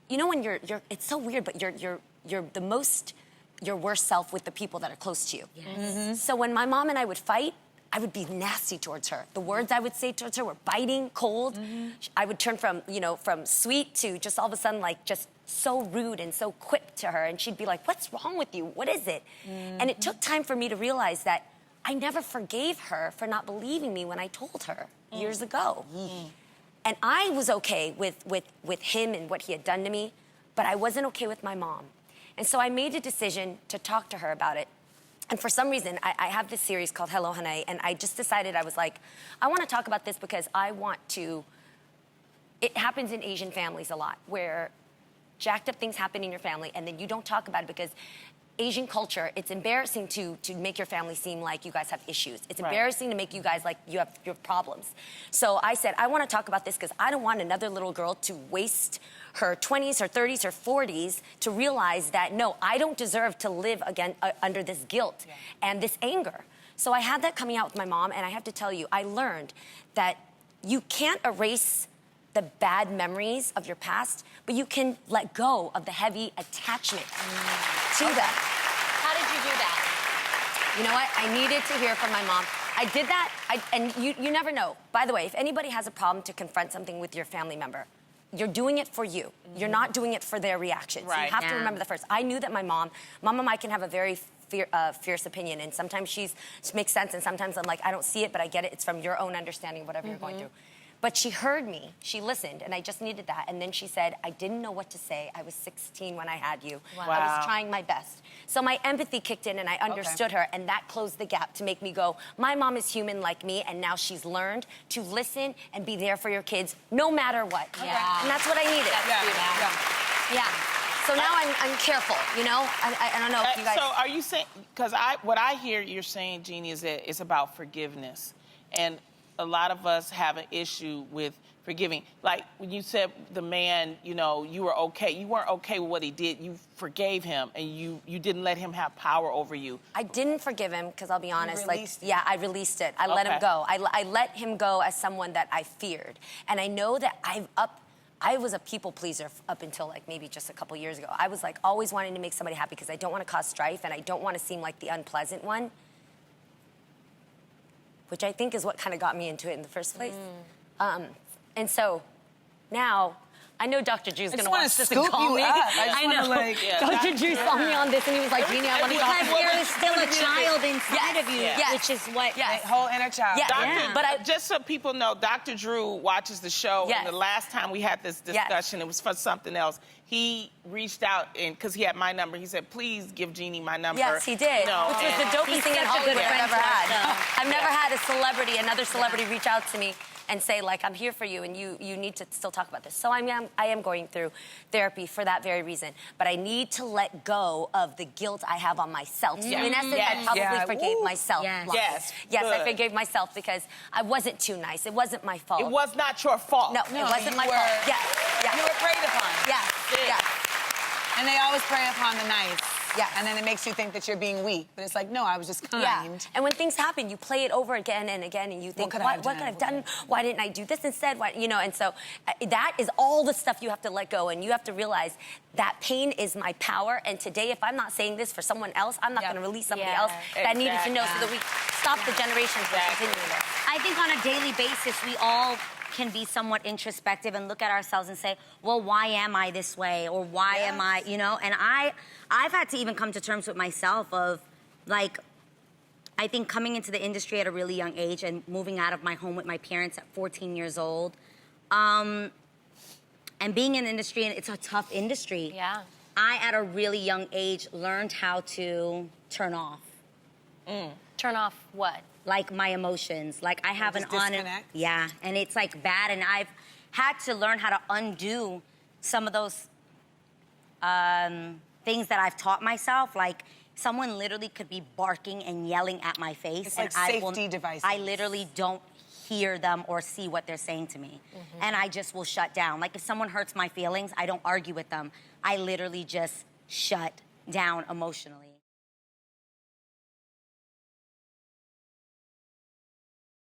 you know when it's so weird, but you're the most your worst self with the people that are close to you. Yes. So when my mom and I would fight, I would be nasty towards her. The words I would say towards her were biting, cold. I would turn from, from sweet to just all of a sudden like just so rude and so quick to her. And she'd be like, what's wrong with you? What is it? And it took time for me to realize that I never forgave her for not believing me when I told her years ago. And I was okay with him and what he had done to me, but I wasn't okay with my mom. And so I made a decision to talk to her about it. And for some reason, I have this series called Hello Hanai, and I just decided, I was like, I want to talk about this because I want to, it happens in Asian families a lot, where jacked up things happen in your family, and then you don't talk about it because Asian culture, it's embarrassing to make your family seem like you guys have issues. It's embarrassing to make you guys like you have problems. So I said, I want to talk about this because I don't want another little girl to waste her 20s, her 30s, her 40s to realize that, no, I don't deserve to live again under this guilt and this anger. So I had that coming out with my mom, and I have to tell you, I learned that you can't erase the bad memories of your past, but you can let go of the heavy attachment to them. How did you do that? You know what? I needed to hear from my mom. I did that, and you never know. By the way, if anybody has a problem to confront something with your family member, you're doing it for you. You're not doing it for their reaction. So you have to remember the first. I knew that my mom and I can have a very fierce opinion, and sometimes she makes sense, and sometimes I'm like, I don't see it, but I get it. It's from your own understanding of whatever you're going through. But she heard me, she listened, and I just needed that. And then she said, I didn't know what to say. I was 16 when I had you. Wow. I was trying my best. So my empathy kicked in, and I understood her, and that closed the gap to make me go, my mom is human like me, and now she's learned to listen and be there for your kids no matter what. And that's what I needed. So now I'm careful, you know? I don't know if you guys... So are you saying, because what I hear you're saying, Jeannie, is that it's about forgiveness. And a lot of us have an issue with forgiving. Like when you said the man, you were okay. You weren't okay with what he did. You forgave him, and you didn't let him have power over you. I didn't forgive him because I'll be honest. I released it. I Okay. let him go. I let him go as someone that I feared, and I know that I was a people pleaser up until like maybe just a couple years ago. I was like always wanting to make somebody happy because I don't want to cause strife and I don't want to seem like the unpleasant one, which I think is what kind of got me into it in the first place. And so now, I know Dr. Drew's going to watch this and call me. I know. Dr. Drew saw me on this and he was like, Jeannie, I want to talk to you. Because there is still a child inside of you, which is what... The whole inner child. But just so people know, Dr. Drew watches the show, and the last time we had this discussion, it was for something else. He reached out, and because he had my number, he said, please give Jeannie my number. Yes, he did, which was the dopest thing in Hollywood I've ever had. I've never had another celebrity reach out to me and say, like, I'm here for you, and you need to still talk about this. So I am going through therapy for that very reason. But I need to let go of the guilt I have on myself. So in essence, I probably forgave myself. Yes, I forgave myself because I wasn't too nice. It wasn't my fault. It was not your fault. No, it wasn't my fault. You were preyed upon. Yes. And they always prey upon the nice. Yes. And then it makes you think that you're being weak. But it's like, no, I was just kind. Yeah. And when things happen, you play it over again and again, and you think, what could I have done? Why didn't I do this instead? Why, and so that is all the stuff you have to let go, and you have to realize that pain is my power, and today, if I'm not saying this for someone else, I'm not going to release somebody else that needed to know so that we stop the generations from continuing this. I think on a daily basis, we all can be somewhat introspective and look at ourselves and say, well, why am I this way? Or why am I, And I've had to even come to terms with myself of, like, I think coming into the industry at a really young age and moving out of my home with my parents at 14 years old, and being in the industry, and it's a tough industry. Yeah. I, at a really young age, learned how to turn off. Turn off what? Like my emotions. Like I have an on and and it's like bad, and I've had to learn how to undo some of those things that I've taught myself. Like someone literally could be barking and yelling at my face, it's and like safety devices. I literally don't hear them or see what they're saying to me, and I just will shut down. Like if someone hurts my feelings, I don't argue with them. I literally just shut down emotionally.